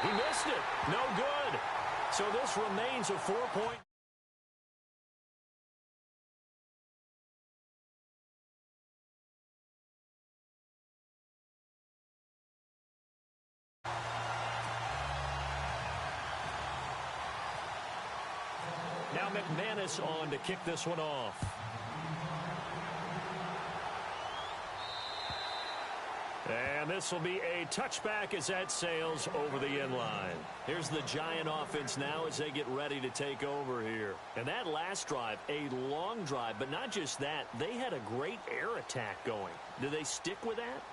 he missed it. No good. So this remains a 4-point. Now McManus on to kick this one off. And this will be a touchback as that sails over the end line. Here's the Giant offense now as they get ready to take over here. And that last drive, a long drive, but not just that. They had a great air attack going. Do they stick with that?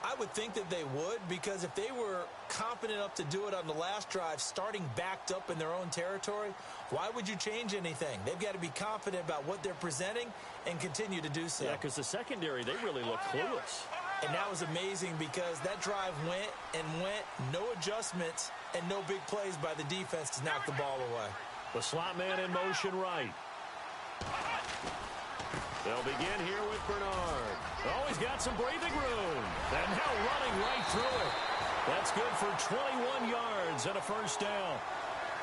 I would think that they would, because if they were confident enough to do it on the last drive, starting backed up in their own territory, why would you change anything? They've got to be confident about what they're presenting and continue to do so. Yeah, because the secondary, they really look clueless. And that was amazing because that drive went and went, no adjustments, and no big plays by the defense to knock the ball away. The slot man in motion right. They'll begin here with Bernard. Oh, he's got some breathing room. And now running right through it. That's good for 21 yards and a first down.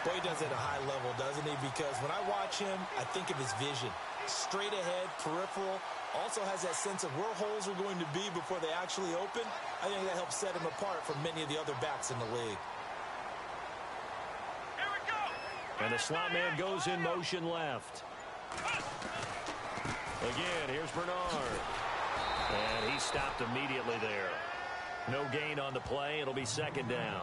Boy, he does it at a high level, doesn't he? Because when I watch him, I think of his vision. Straight ahead, peripheral. Also has that sense of where holes are going to be before they actually open. I think that helps set him apart from many of the other backs in the league. Here we go. And the slot man goes in motion left. Again, here's Bernard. And he stopped immediately there. No gain on the play. It'll be second down.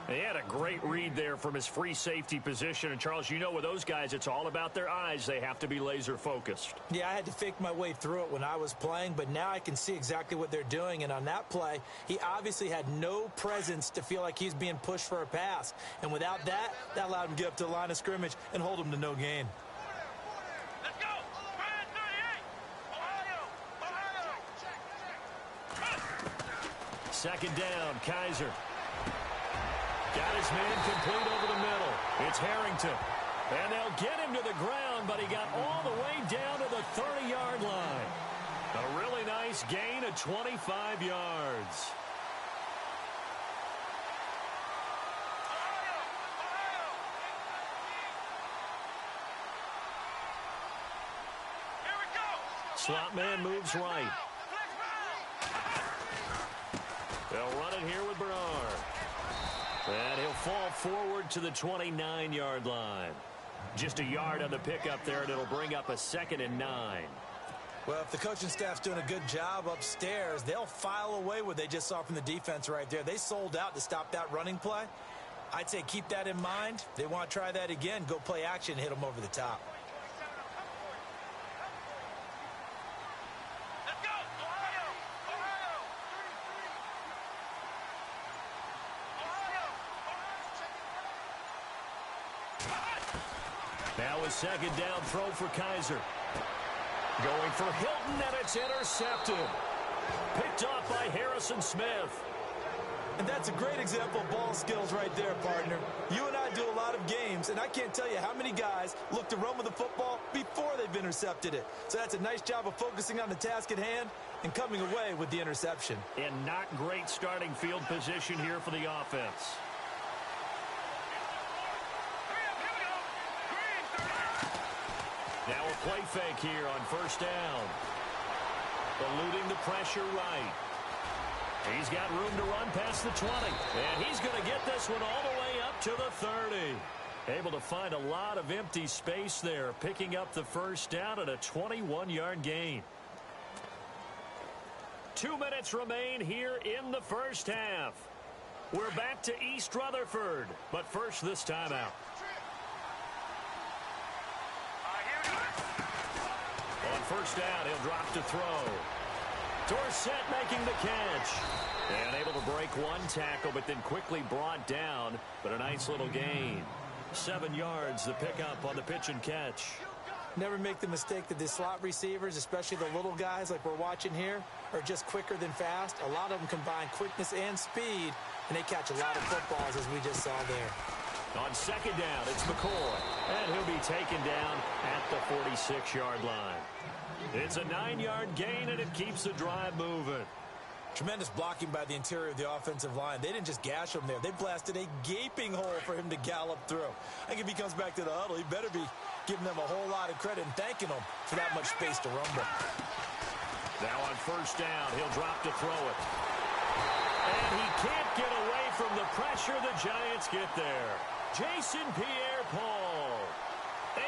He had a great read there from his free safety position. And, Charles, you know with those guys, it's all about their eyes. They have to be laser focused. Yeah, I had to fake my way through it when I was playing, but now I can see exactly what they're doing. And on that play, he obviously had no presence to feel like he's being pushed for a pass. And without that, that allowed him to get up to the line of scrimmage and hold him to no gain. Let's go. Second down, Kaiser. Got his man complete over the middle. It's Harrington. And they'll get him to the ground, but he got all the way down to the 30-yard line. A really nice gain of 25 yards. Slot man moves right. They'll run it here with Bernard. And he'll fall forward to the 29-yard line. Just a yard on the pickup there, and it'll bring up a 2nd and 9. Well, if the coaching staff's doing a good job upstairs, they'll file away what they just saw from the defense right there. They sold out to stop that running play. I'd say keep that in mind. They want to try that again. Go play action, hit them over the top. Now a second down throw for Kaiser. Going for Hilton, and it's intercepted. Picked off by Harrison Smith. And that's a great example of ball skills right there, partner. You and I do a lot of games, and I can't tell you how many guys look to run with the football before they've intercepted it. So that's a nice job of focusing on the task at hand and coming away with the interception. And not great starting field position here for the offense. Now a play fake here on first down. Eluding the pressure right. He's got room to run past the 20. And he's going to get this one all the way up to the 30. Able to find a lot of empty space there, picking up the first down at a 21-yard gain. 2 minutes remain here in the first half. We're back to East Rutherford, but first this timeout. On first down, he'll drop to throw. Dorsett making the catch. And able to break one tackle, but then quickly brought down. But a nice little gain. 7 yards, the pickup on the pitch and catch. Never make the mistake that the slot receivers, especially the little guys like we're watching here, are just quicker than fast. A lot of them combine quickness and speed, and they catch a lot of footballs, as we just saw there. On second down, it's McCoy. And he'll be taken down at the 46-yard line. It's a 9-yard gain, and it keeps the drive moving. Tremendous blocking by the interior of the offensive line. They didn't just gash him there. They blasted a gaping hole for him to gallop through. I think if he comes back to the huddle, he better be giving them a whole lot of credit and thanking them for that much space to rumble. Now on first down, he'll drop to throw it. And he can't get away from the pressure. The Giants get there. Jason Pierre-Paul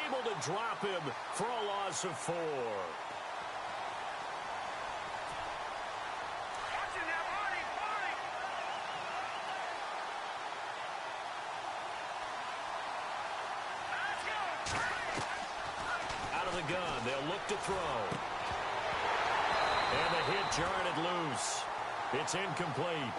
able to drop him for a loss of 4. Out of the gun, they'll look to throw. And the hit jarred it loose. It's incomplete.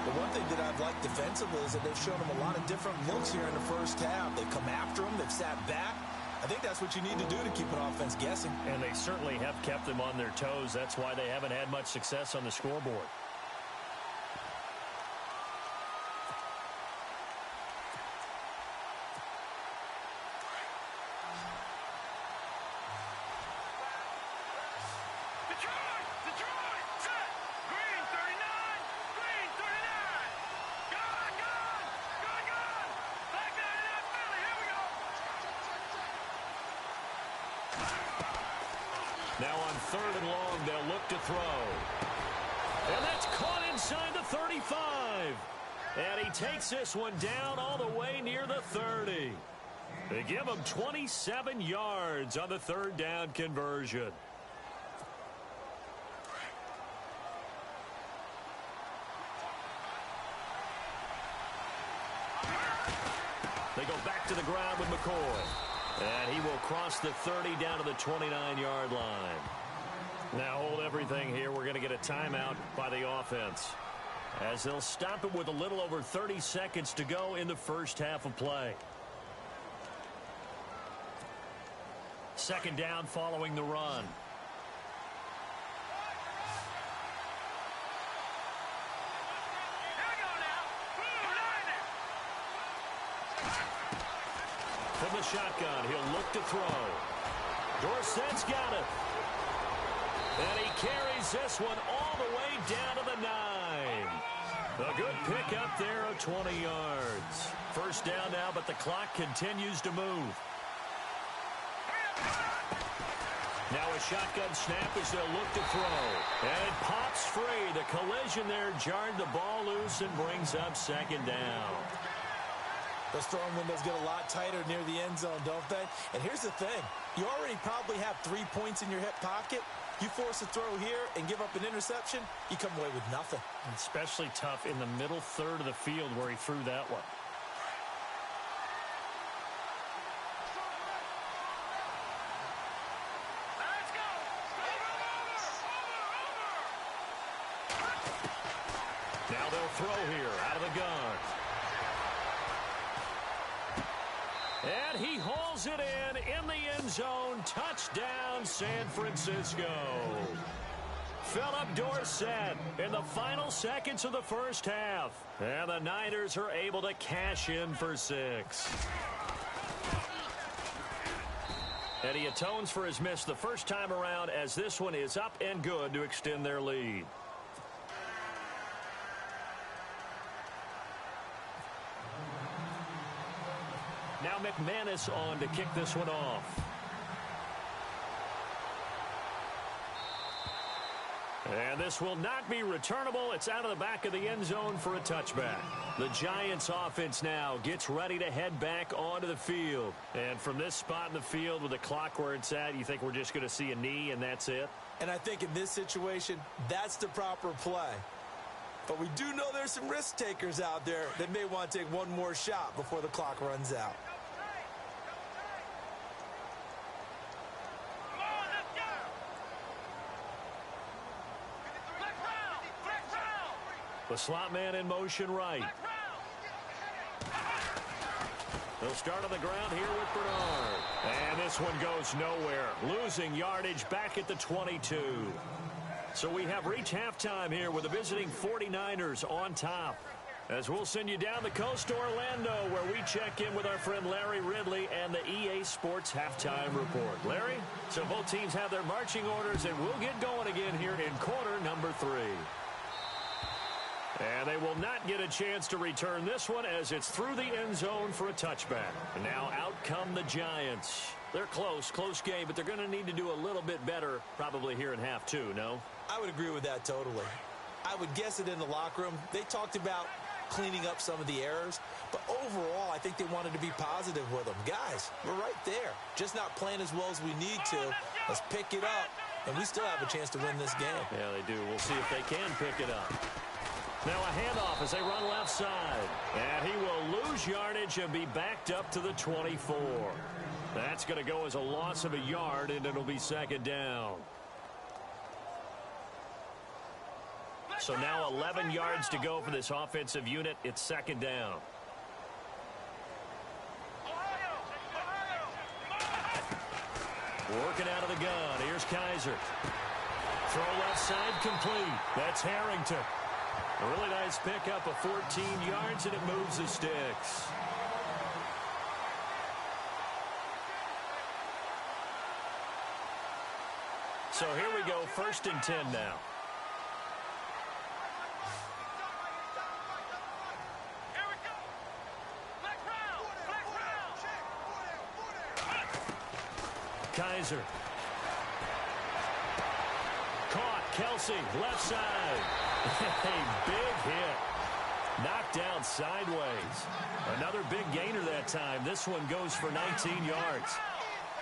The one thing that I've liked defensively is that they've shown him a lot of different looks here in the first half. They've come after him. They've sat back. I think that's what you need to do to keep an offense guessing. And they certainly have kept them on their toes. That's why they haven't had much success on the scoreboard. Now on 3rd and long, they'll look to throw. And that's caught inside the 35. And he takes this one down all the way near the 30. They give him 27 yards on the 3rd down conversion. They go back to the ground with McCoy. And he will cross the 30 down to the 29-yard line. Now hold everything here. We're going to get a timeout by the offense, as they'll stop it with a little over 30 seconds to go in the first half of play. 2nd down following the run. From the shotgun, he'll look to throw. Dorsett's got it. And he carries this one all the way down to the 9. A good pickup there of 20 yards. First down now, but the clock continues to move. Now a shotgun snap as they'll look to throw. And it pops free. The collision there jarred the ball loose and brings up 2nd down. Those throwing windows get a lot tighter near the end zone, don't they? And here's the thing. You already probably have 3 points in your hip pocket. You force a throw here and give up an interception, you come away with nothing. Especially tough in the middle third of the field where he threw that one. Now they'll throw here out of the gun. And he hauls it in the end zone. Touchdown, San Francisco. Philip Dorsett in the final seconds of the first half. And the Niners are able to cash in for 6. And he atones for his miss the first time around, as this one is up and good to extend their lead. Now McManus on to kick this one off. And this will not be returnable. It's out of the back of the end zone for a touchback. The Giants offense now gets ready to head back onto the field. And from this spot in the field with the clock where it's at, you think we're just going to see a knee and that's it? And I think in this situation, that's the proper play. But we do know there's some risk takers out there that may want to take one more shot before the clock runs out. The slot man in motion right. They'll start on the ground here with Bernard. And this one goes nowhere. Losing yardage back at the 22. So we have reached halftime here with the visiting 49ers on top. As we'll send you down the coast to Orlando, where we check in with our friend Larry Ridley and the EA Sports Halftime Report. Larry, so both teams have their marching orders, and we'll get going again here in quarter number 3. And they will not get a chance to return this one as it's through the end zone for a touchback. And now out come the Giants. They're close game, but they're going to need to do a little bit better probably here in half 2, no? I would agree with that totally. I would guess it in the locker room. They talked about cleaning up some of the errors, but overall, I think they wanted to be positive with them. Guys, we're right there. Just not playing as well as we need to. Let's pick it up, and we still have a chance to win this game. Yeah, they do. We'll see if they can pick it up. Now a handoff as they run left side. And he will lose yardage and be backed up to the 24. That's going to go as a loss of a yard, and it'll be second down. So now 11 yards to go for this offensive unit. It's second down. Working out of the gun. Here's Kaiser. Throw left side complete. That's Harrington. A really nice pickup of 14 yards, and it moves the sticks. So here we go, 1st and 10 now. Kaiser. Caught. Kelsey, left side. A big hit. Knocked down sideways. Another big gainer that time. This one goes for 19 yards.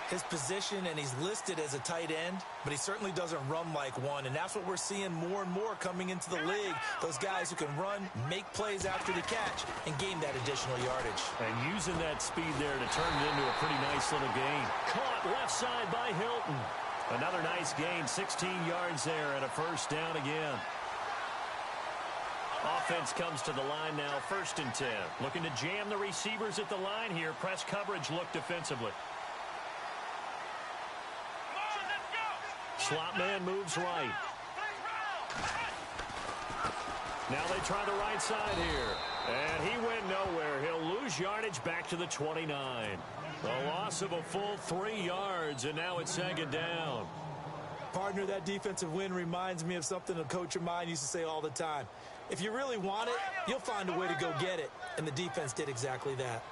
His position, and he's listed as a tight end, but he certainly doesn't run like one, and that's what we're seeing more and more coming into the league. Those guys who can run, make plays after the catch, and gain that additional yardage. And using that speed there to turn it into a pretty nice little gain. Caught left side by Hilton. Another nice gain, 16 yards there, and a first down again. Offense comes to the line now, 1st and 10. Looking to jam the receivers at the line here. Press coverage look defensively. Slot man moves right. Now they try the right side here. And he went nowhere. He'll lose yardage back to the 29. A loss of a full 3 yards, and now it's second down. Partner, that defensive win reminds me of something a coach of mine used to say all the time. If you really want it, you'll find a way to go get it. And the defense did exactly that.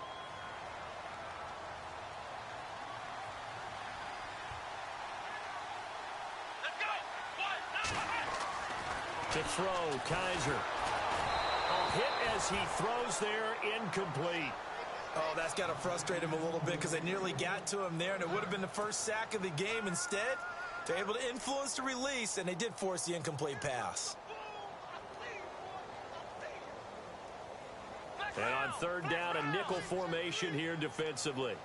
To throw, Kaiser. A hit as he throws there, incomplete. Oh, that's got to frustrate him a little bit because they nearly got to him there, and it would have been the first sack of the game. Instead, they're able to influence the release, and they did force the incomplete pass. And on 3rd down, a nickel formation here defensively.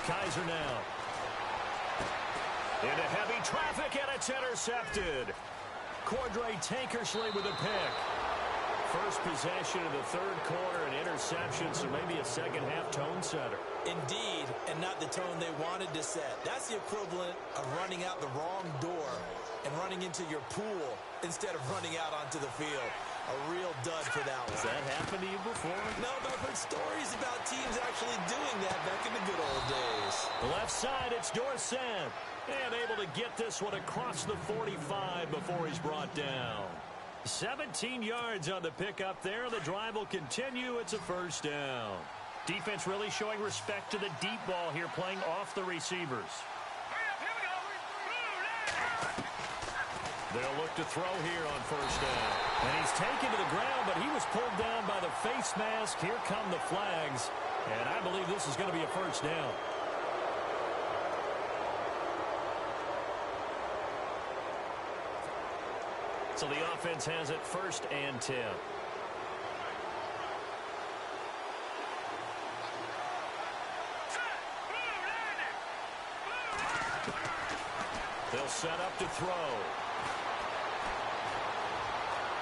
Kaiser now. Into heavy traffic, and it's intercepted. Cordray Tankersley with a pick. First possession of the 3rd quarter, an interception, so maybe a second-half tone setter. Indeed, and not the tone they wanted to set. That's the equivalent of running out the wrong door and running into your pool instead of running out onto the field. A real dud for that one. Has that happened to you before? No, but I've heard stories about teams actually doing that back in the good old days. Left side, it's Dorsett. And able to get this one across the 45 before he's brought down. 17 yards on the pickup there. The drive will continue. It's a first down. Defense really showing respect to the deep ball here, playing off the receivers. They'll look to throw here on first down. And he's taken to the ground, but he was pulled down by the face mask. Here come the flags. And I believe this is going to be a first down. So the offense has it 1st and 10. They'll set up to throw.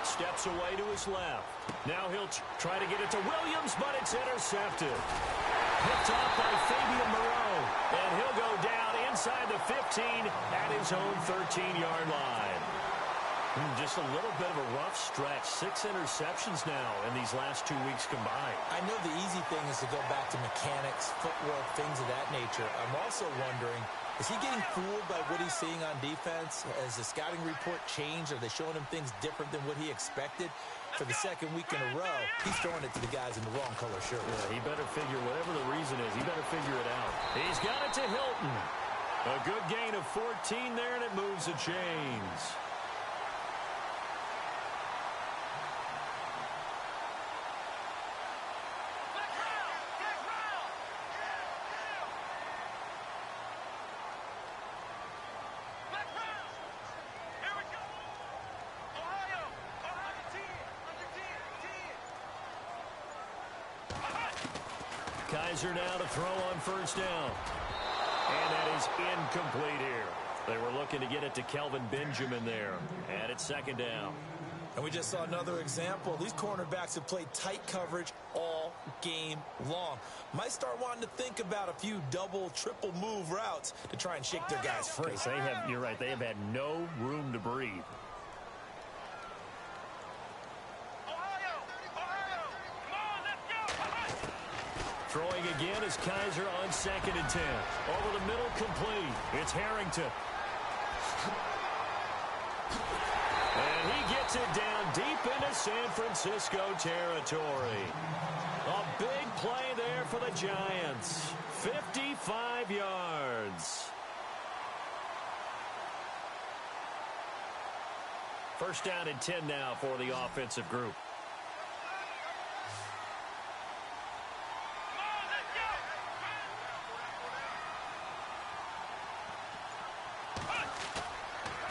Steps away to his left. Now he'll try to get it to Williams, but it's intercepted. Picked off by Fabian Moreau. And he'll go down inside the the 15 at his own 13-yard line. Just a little bit of a rough stretch. 6 interceptions now in these last 2 weeks combined. I know the easy thing is to go back to mechanics, footwork, things of that nature. I'm also wondering, is he getting fooled by what he's seeing on defense? Has the scouting report changed? Are they showing him things different than what he expected? For the second week in a row, he's throwing it to the guys in the wrong color shirt. Yeah, he better figure, whatever the reason is, he better figure it out. He's got it to Hilton. A good gain of 14 there, and it moves the chains. Kaiser now to throw on first down. And that is incomplete here. They were looking to get it to Kelvin Benjamin there. And it's second down. And we just saw another example. These cornerbacks have played tight coverage all game long. Might start wanting to think about a few double, triple move routes to try and shake their guys free. You're right, they have had no room to breathe. Throwing again is Kaiser on 2nd and 10. Over the middle, complete. It's Harrington. And he gets it down deep into San Francisco territory. A big play there for the Giants. 55 yards. First down and 10 now for the offensive group.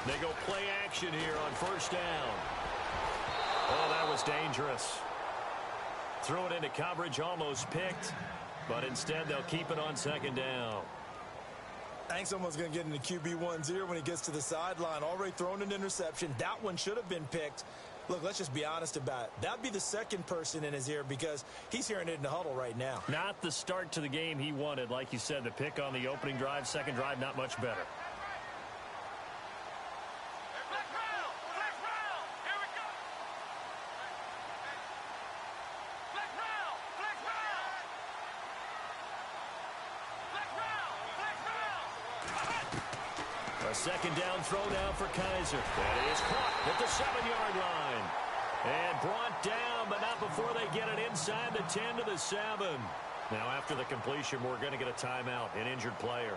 They go play action here on first down. Oh, that was dangerous. Threw it into coverage, almost picked, but instead they'll keep it on second down. I think someone's going to get into QB1-0 when he gets to the sideline. Already thrown an interception. That one should have been picked. Look, let's just be honest about it. That'd be the second person in his ear because he's hearing it in the huddle right now. Not the start to the game he wanted. Like you said, the pick on the opening drive, second drive, not much better. A second down throw now for Kaiser. That is caught at the 7-yard line. And brought down, but not before they get it inside the 10 to the 7. Now after the completion, we're going to get a timeout, an injured player.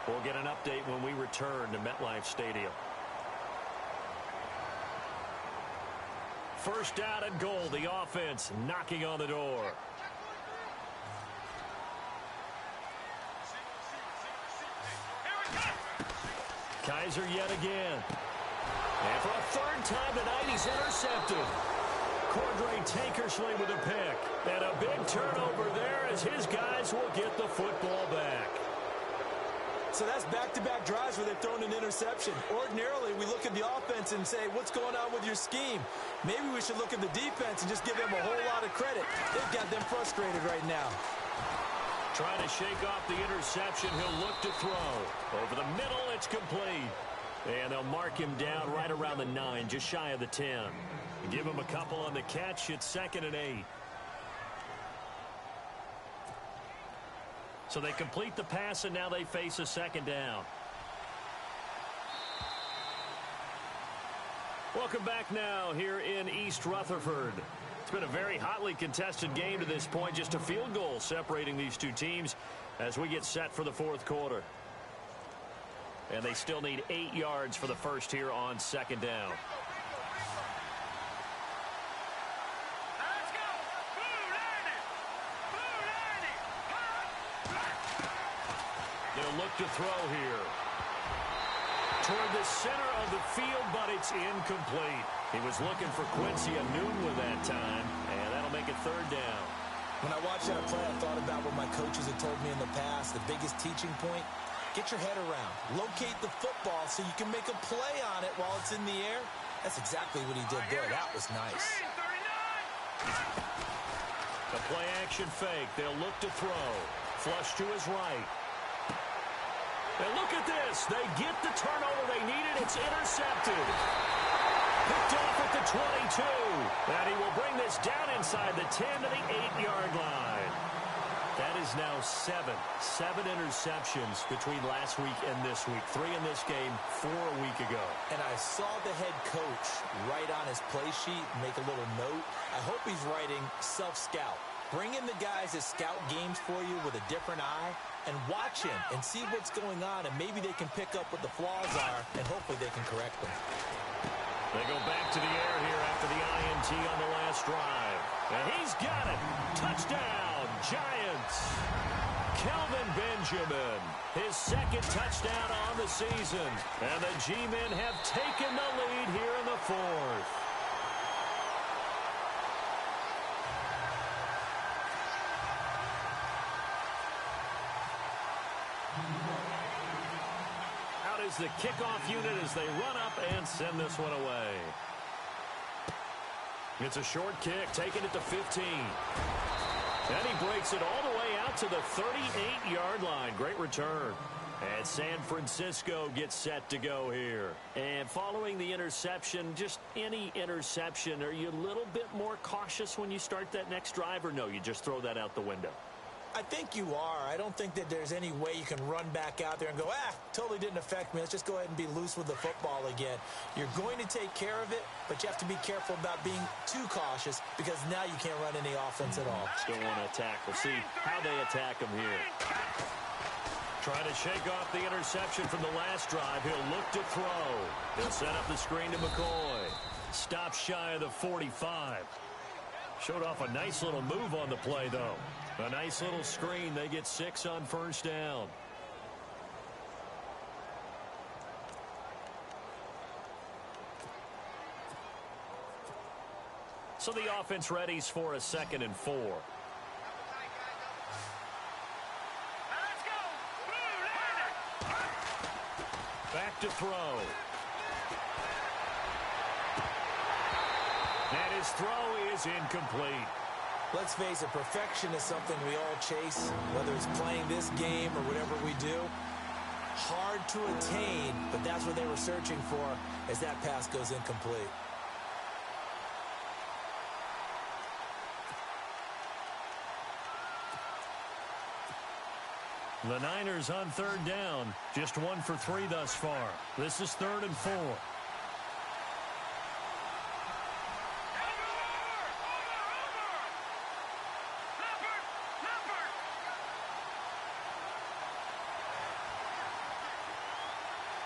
We'll get an update when we return to MetLife Stadium. First down and goal, the offense knocking on the door. Kaiser yet again. And for a third time tonight, he's intercepted. Cordray Tankersley with a pick. And a big turnover there as his guys will get the football back. So that's back-to-back drives where they've thrown an interception. Ordinarily, we look at the offense and say, what's going on with your scheme? Maybe we should look at the defense and just give them a whole lot of credit. They've got them frustrated right now. Trying to shake off the interception. He'll look to throw. Over the middle, it's complete. And they'll mark him down right around the 9, just shy of the 10. Give him a couple on the catch. It's 2nd and 8. So they complete the pass, and now they face a second down. Welcome back now here in East Rutherford. It's been a very hotly contested game to this point. Just a field goal separating these two teams as we get set for the fourth quarter. And they still need 8 yards for the first here on second down. They'll look to throw here. Toward the center of the field, but it's incomplete. He was looking for Quincy Anoon with that time, and that'll make it third down. When I watched that play, I thought about what my coaches had told me in the past. The biggest teaching point, get your head around. Locate the football so you can make a play on it while it's in the air. That's exactly what he did there. That was nice. The play action fake. They'll look to throw. Flush to his right. And look at this. They get the turnover they needed. It's intercepted. Picked off at the 22. And he will bring this down inside the 10 to the 8-yard line. That is now seven interceptions between last week and this week. 3 in this game, 4 a week ago. And I saw the head coach write on his play sheet, make a little note. I hope he's writing self-scout. Bring in the guys that scout games for you with a different eye and watch him and see what's going on, and maybe they can pick up what the flaws are, and hopefully they can correct them. They go back to the air here after the INT on the last drive. And he's got it. Touchdown, Giants. Kelvin Benjamin, his second touchdown on the season. And the G-men have taken the lead here in the fourth. Out is the kickoff unit as they run up and send this one away. It's a short kick, taking it to 15. And he breaks it all the way out to the 38-yard line. Great return. And San Francisco gets set to go here. And following the interception, just any interception, are you a little bit more cautious when you start that next drive, or no, you just throw that out the window? I think you are. I don't think that there's any way you can run back out there and go, totally didn't affect me. Let's just go ahead and be loose with the football again. You're going to take care of it, but you have to be careful about being too cautious because now you can't run any offense at all. Still want to attack. We'll see how they attack him here. Trying to shake off the interception from the last drive. He'll look to throw. He'll set up the screen to McCoy. Stop shy of the 45. Showed off a nice little move on the play, though. A nice little screen. They get 6 on first down. So the offense readies for a 2nd and 4. Back to throw. And his throw is incomplete. Let's face it, perfection is something we all chase, whether it's playing this game or whatever we do. Hard to attain, but that's what they were searching for as that pass goes incomplete. The Niners on 3rd down, just 1 for 3 thus far. This is 3rd and 4.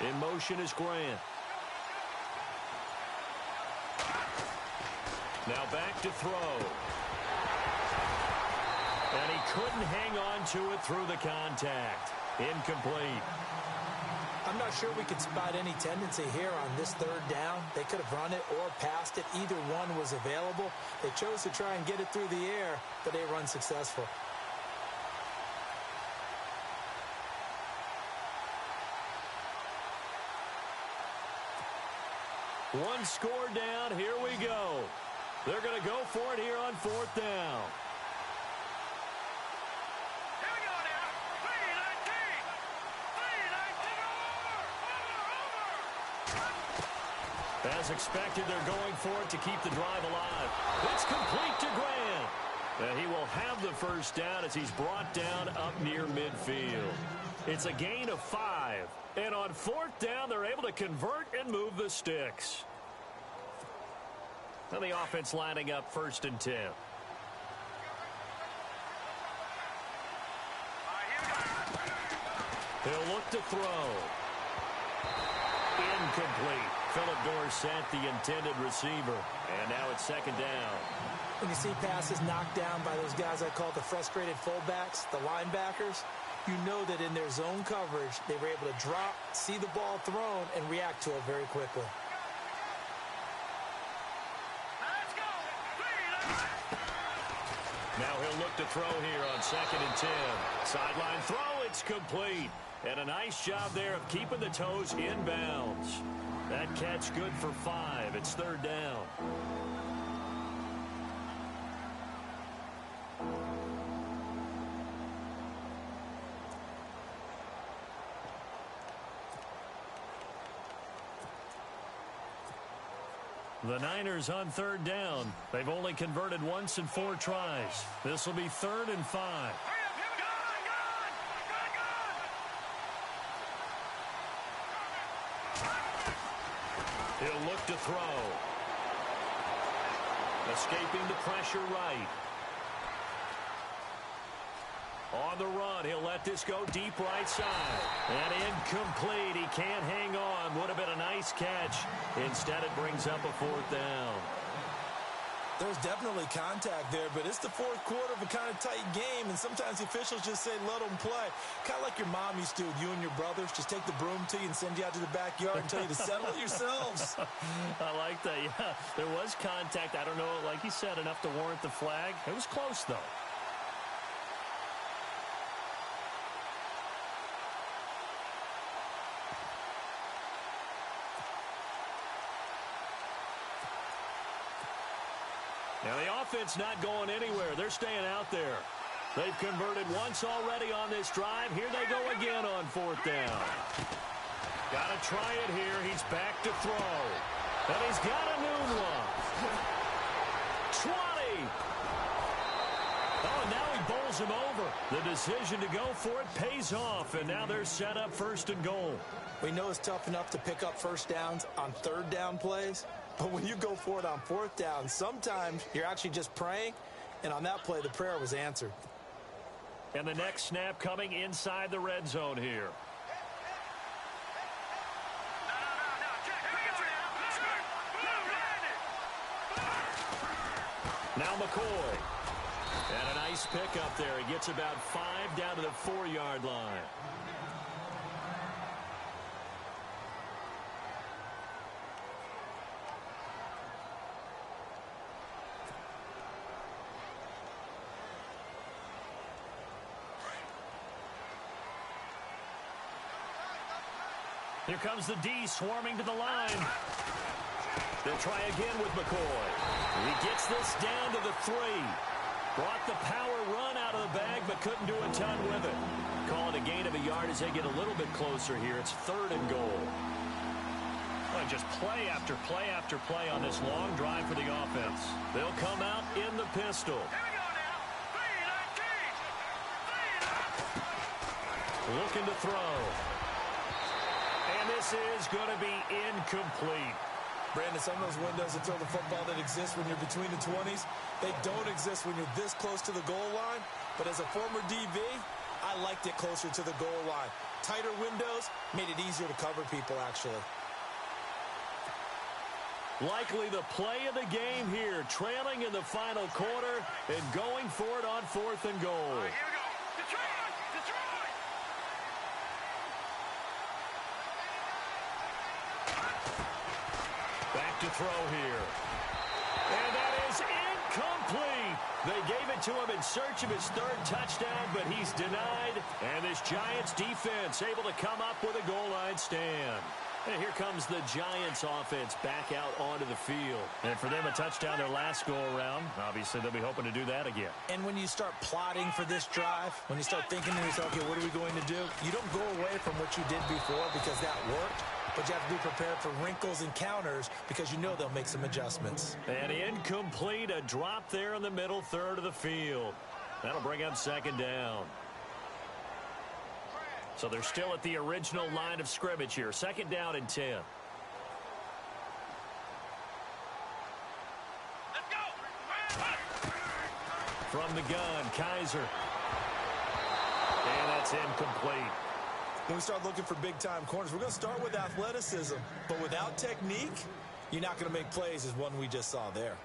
In motion is Grant. Now back to throw. And he couldn't hang on to it through the contact. Incomplete. I'm not sure we could spot any tendency here on this 3rd down. They could have run it or passed it. Either one was available. They chose to try and get it through the air, but they run successful. One score down. Here we go. They're going to go for it here on 4th down. Here we go now. 3-19. Over. As expected, they're going for it to keep the drive alive. It's complete to Grant. And he will have the first down as he's brought down up near midfield. It's a gain of 5. And on 4th down, they're able to convert and move the sticks. And the offense lining up 1st and 10. He'll look to throw. Incomplete. Philip Dorsett, the intended receiver. And now it's 2nd down. When you see passes knocked down by those guys I call the frustrated fullbacks, the linebackers, you know that in their zone coverage, they were able to drop, see the ball thrown, and react to it very quickly. Now he'll look to throw here on 2nd and 10. Sideline throw, it's complete. And a nice job there of keeping the toes in bounds. That catch good for 5. It's 3rd down. The Niners on third down. They've only converted once in 4 tries. This will be 3rd and 5. He'll look to throw. Escaping the pressure right. On the run, he'll let this go deep right side. And incomplete. He can't hang on. Would have been a nice catch. Instead, it brings up a 4th down. There's definitely contact there, but it's the 4th quarter of a kind of tight game, and sometimes the officials just say, let them play. Kind of like your mom used to with you and your brothers. Just take the broom to you and send you out to the backyard and tell you to settle it yourselves. I like that. Yeah, there was contact. I don't know, like you said, enough to warrant the flag. It was close, though. Now, the offense not going anywhere. They're staying out there. They've converted once already on this drive. Here they go again on 4th down. Got to try it here. He's back to throw. And he's got a new one. 20. Oh, and now he bowls him over. The decision to go for it pays off, and now they're set up 1st and goal. We know it's tough enough to pick up 1st downs on 3rd down plays. But when you go for it on 4th down, sometimes you're actually just praying, and on that play, the prayer was answered. And the next snap coming inside the red zone here. Now McCoy. And a nice pick up there. He gets about 5 down to the 4-yard line. Here comes the D swarming to the line. They'll try again with McCoy. He gets this down to the 3. Brought the power run out of the bag, but couldn't do a ton with it. Call it a gain of a yard as they get a little bit closer here. It's 3rd and goal. Well, just play after play after play on this long drive for the offense. They'll come out in the pistol. Looking to throw. And this is going to be incomplete. Brandon, some of those windows to throw the football that exist when you're between the 20s, they don't exist when you're this close to the goal line. But as a former DB, I liked it closer to the goal line. Tighter windows made it easier to cover people, actually. Likely the play of the game here, trailing in the final quarter and going for it on 4th and goal. Here we go. Detroit! Back to throw here. And that is incomplete. They gave it to him in search of his 3rd touchdown, but he's denied. And this Giants defense able to come up with a goal line stand. And here comes the Giants offense back out onto the field. And for them, a touchdown their last go-around. Obviously, they'll be hoping to do that again. And when you start plotting for this drive, when you start thinking to yourself, okay, what are we going to do? You don't go away from what you did before because that worked. But you have to be prepared for wrinkles and counters because you know they'll make some adjustments. And incomplete, a drop there in the middle 3rd of the field. That'll bring up 2nd down. So they're still at the original line of scrimmage here. 2nd down and 10. Let's go! From the gun, Kaiser. And that's incomplete. When we start looking for big-time corners, we're going to start with athleticism. But without technique, you're not going to make plays as one we just saw there.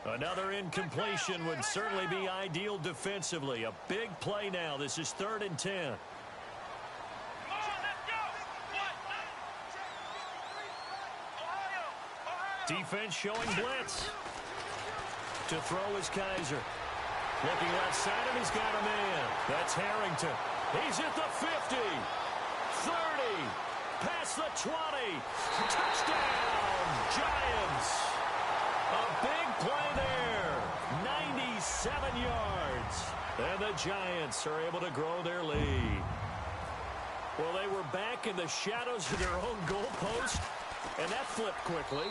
Another incompletion would certainly be ideal defensively. A big play now. This is 3rd and 10. Come on, let's go! Ohio! Defense showing blitz. To throw is Kaiser. Looking left side, and he's got a man. That's Harrington. He's at the 50. 30. Past the 20. Touchdown, Giants. A big play there. 97 yards. And the Giants are able to grow their lead. Well, they were back in the shadows of their own goalpost, and that flipped quickly.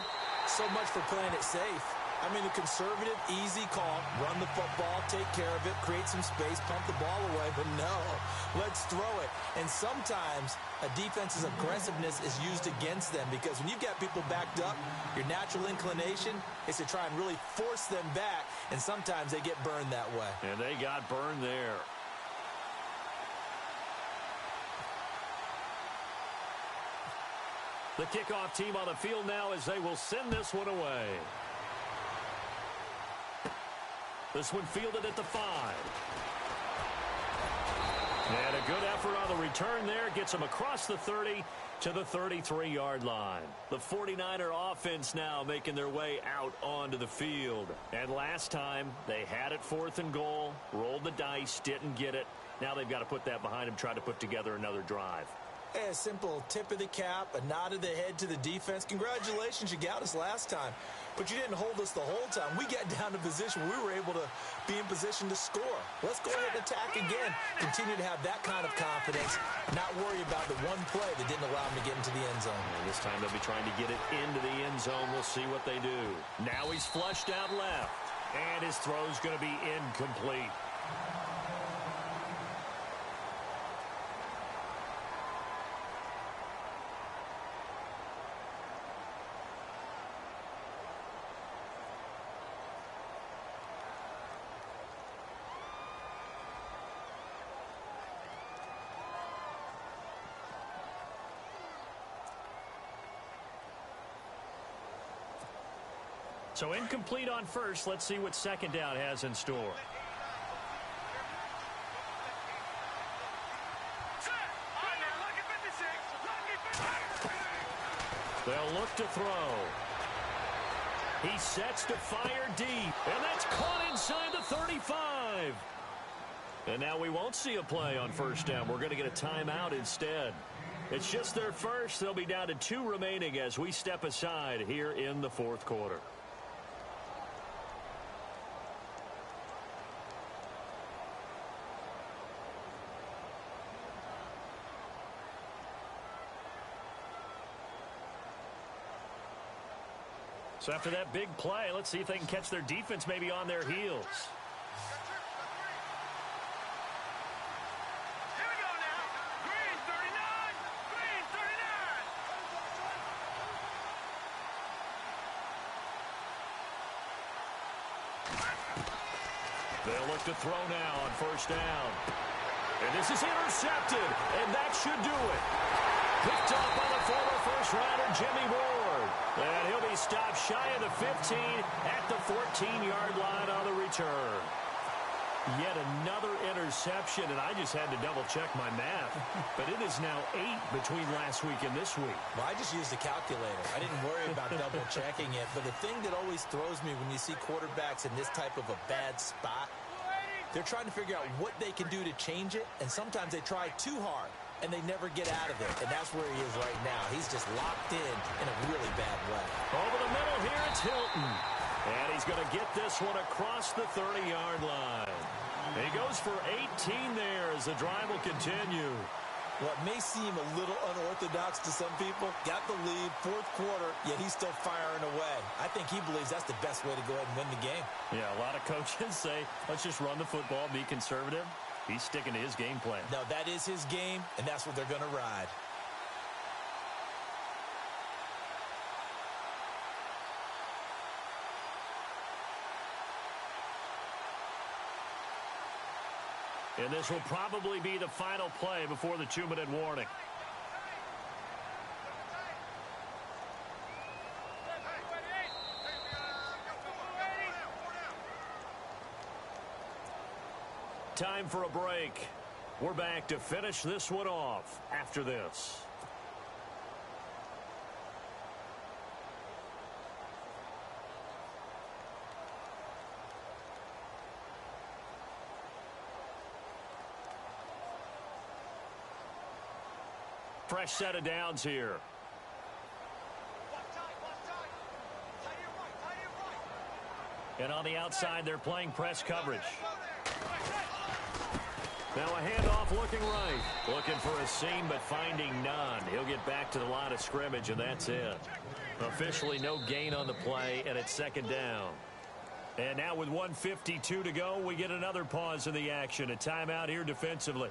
So much for playing it safe. I mean, a conservative, easy call, run the football, take care of it, create some space, pump the ball away, but no, let's throw it. And sometimes a defense's aggressiveness is used against them because when you've got people backed up, your natural inclination is to try and really force them back, and sometimes they get burned that way. And they got burned there. The kickoff team on the field now as they will send this one away. This one fielded at the 5. And a good effort on the return there. Gets them across the 30 to the 33-yard line. The 49er offense now making their way out onto the field. And last time they had it 4th and goal, rolled the dice, didn't get it. Now they've got to put that behind them, try to put together another drive. A simple tip of the cap, a nod of the head to the defense. Congratulations, you got us last time. But you didn't hold us the whole time. We got down to position where we were able to be in position to score. Let's go ahead and attack again. Continue to have that kind of confidence. Not worry about the one play that didn't allow them to get into the end zone. And this time they'll be trying to get it into the end zone. We'll see what they do. Now he's flushed out left. And his throw's going to be incomplete. So incomplete on first. Let's see what second down has in store. They'll look to throw. He sets to fire deep. And that's caught inside the 35. And now we won't see a play on first down. We're going to get a timeout instead. It's just their first. They'll be down to 2 remaining as we step aside here in the 4th quarter. So after that big play, let's see if they can catch their defense maybe on their heels. Here we go now. Green 39. Green 39. They'll look to throw now on first down. And this is intercepted, and that should do it. Picked up by the former first-rounder Jimmy Ward. And he'll be stopped shy of the 15 at the 14-yard line on the return. Yet another interception, and I just had to double-check my math. But it is now 8 between last week and this week. Well, I just used a calculator. I didn't worry about double-checking it. But the thing that always throws me when you see quarterbacks in this type of a bad spot, they're trying to figure out what they can do to change it, and sometimes they try too hard, and they never get out of it. And that's where he is right now. He's just locked in a really bad way. Over the middle here, it's Hilton. And he's going to get this one across the 30-yard line. He goes for 18 there as the drive will continue. What may seem a little unorthodox to some people, got the lead, 4th quarter, yet he's still firing away. I think he believes that's the best way to go ahead and win the game. Yeah, a lot of coaches say, let's just run the football, be conservative. He's sticking to his game plan. No, that is his game, and that's what they're going to ride. And this will probably be the final play before the 2-minute warning. Time for a break. We're back to finish this one off after this. Fresh set of downs here. And on the outside, they're playing press coverage. Now a handoff looking right. Looking for a seam, but finding none. He'll get back to the line of scrimmage, and that's it. Officially no gain on the play, and it's second down. And now with 1:52 to go, we get another pause in the action. A timeout here defensively.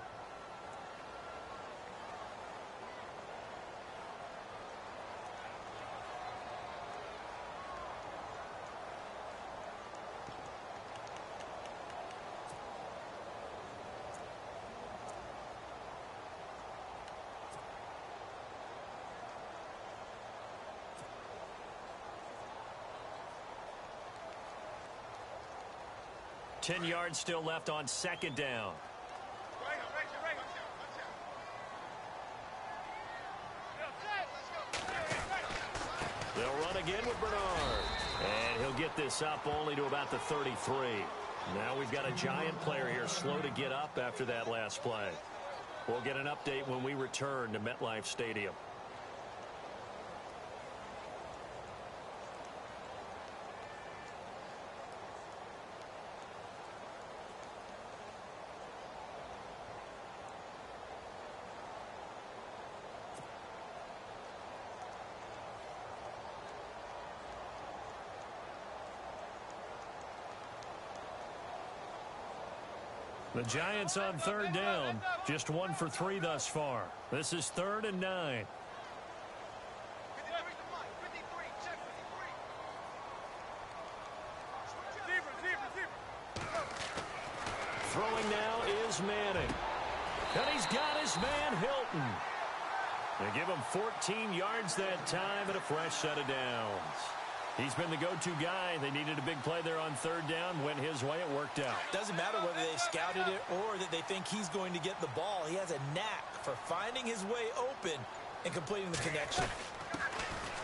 Ten yards still left on second down. They'll run again with Bernard. And he'll get this up only to about the 33. Now we've got a Giant player here slow to get up after that last play. We'll get an update when we return to MetLife Stadium. The Giants on third down. Just 1 for 3 thus far. This is 3rd and 9. Throwing now is Manning. And he's got his man Hilton. They give him 14 yards that time and a fresh set of downs. He's been the go-to guy. They needed a big play there on third down. Went his way. It worked out. Doesn't matter whether they scouted it or that they think he's going to get the ball. He has a knack for finding his way open and completing the connection.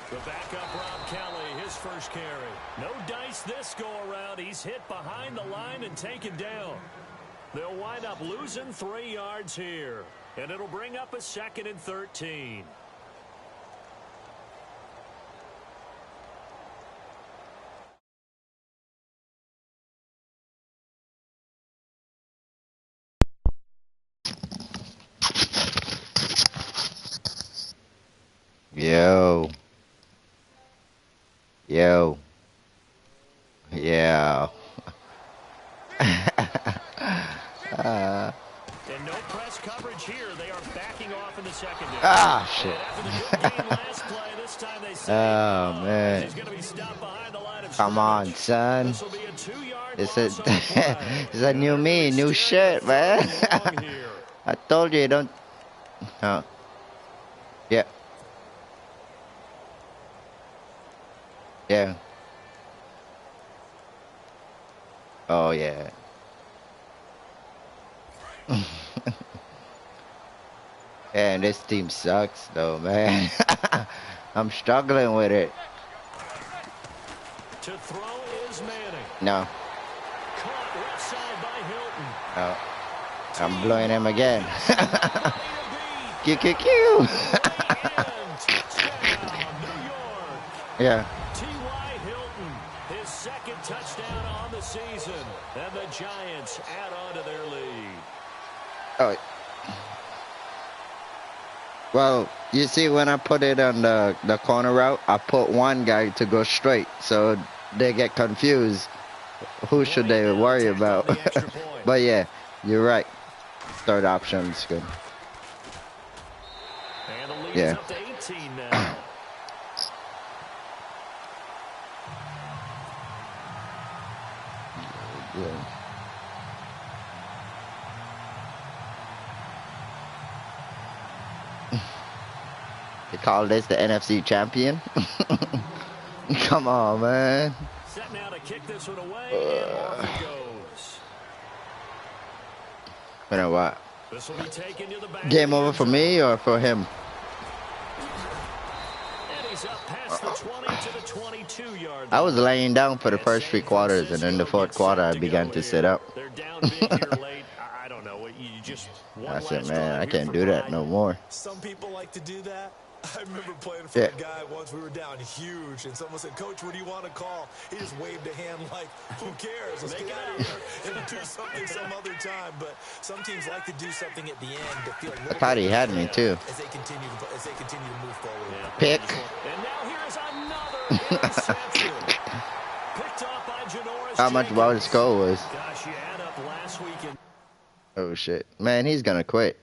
The backup, Rob Kelly, his first carry. No dice this go-around. He's hit behind the line and taken down. They'll wind up losing 3 yards here. And it'll bring up a 2nd and 13. Yo. Yo. Yeah. And no press coverage here. They are backing off in the secondary. Ah, shit. After the good game last play, this time they say, Oh, man. he's going to be stopped behind the line of Come on, son. This will be a 2-yard It's loss on the play. it's a new me, new shit, man. I told you, don't. Oh. Yeah. Yeah. Oh, yeah. And this team sucks, though, man. I'm struggling with it. To throw is Manning. No. Caught left side by Hilton. No. I'm blowing him again. Q. Yeah. T.Y. Hilton, his 2nd touchdown on the season. And the Giants add on to their lead. Oh. Well, you see, when I put it on the corner route, I put one guy to go straight, so they get confused. Who should they worry about? But yeah, you're right. Third option's good. And the lead Yeah. is up to 18 now. Yeah. They call this the NFC champion? Come on, man. Set now to kick this one away, and off it goes. You know what? This will be taken to the back. Game over for me or for him? And he's up past the 20 to the 22-yard. I was laying down for the first 3 quarters, and in the 4th quarter, I began to sit up. They're down big here late. I don't know. You just I said, man, I can't do that no more. Some people like to do that. I remember playing for a guy once. We were down huge, and someone said, "Coach, what do you want to call?" He just waved a hand like, "Who cares? Let's get out of here and do something some other time." But some teams like to do something at the end to feel a little I thought he had me too. as they continue to move forward. Yeah. Pick. And now here's another interception. Picked off by Janoris How much about the score was? Gosh, you add up last weekend. Oh shit, man, he's gonna quit.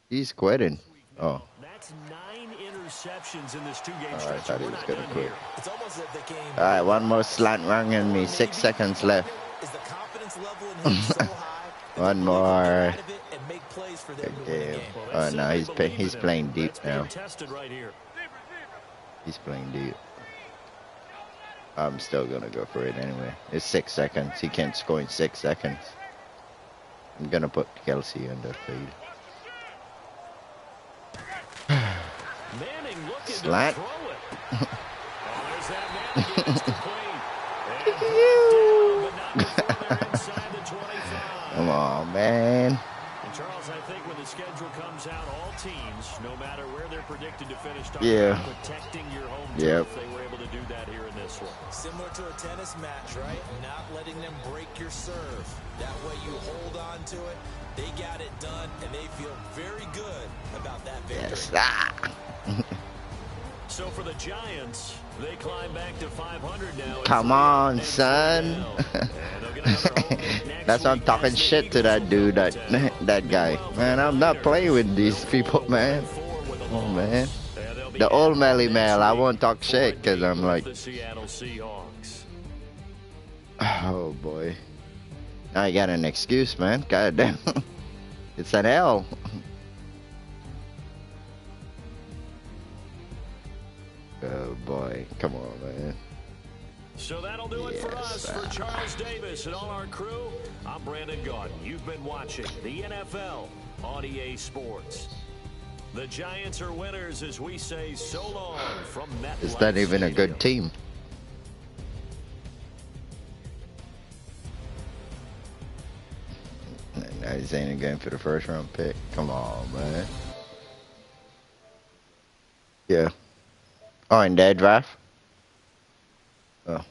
He's quitting. Oh. That's 9 interceptions in this 2-game I stretch. thought he was gonna quit. It's almost as if they came. All right, one more slant run in me. 6 seconds left. Is the confidence level in him so high? One more. And make plays for them to win the Damn. game. Oh no, he's playing deep now. Tested right here. He's playing deep. I'm still gonna go for it anyway. It's 6 seconds. He can't score in 6 seconds. I'm gonna put Kelsey under feed. Manning looking Slant. to throw it. Oh, there's that Manning. It's complete. And brought down, but not before they're inside the 25. Come on, man. And Charles, I think when the schedule comes out, all teams, no matter where they're predicted to finish, Yeah. protecting your home Yep. turf. They were able to do that here in this one. Similar to a tennis match, right? Not letting them break your serve. That way you hold on to it. They got it done, and they feel very good about that victory. Yes. Ah. So for the Giants, they climb back to 500 now. Come on, son. That's why I'm talking shit to that dude, that guy. Man, I'm not playing with these people, man. Oh, man. The old Melly Mel, I won't talk shit because I'm like, oh, boy. Now I got an excuse, man. God damn. It's an L. Oh, boy. Come on, man. So that'll do it for us. For Charles Davis and all our crew, I'm Brandon Gaudin. You've been watching the NFL on EA Sports. The Giants are winners as we say so long from MetLife. It's not even a good team. Now he's ain't going for the first round pick. Come on, man. Yeah. Oh, in that draft? Oh.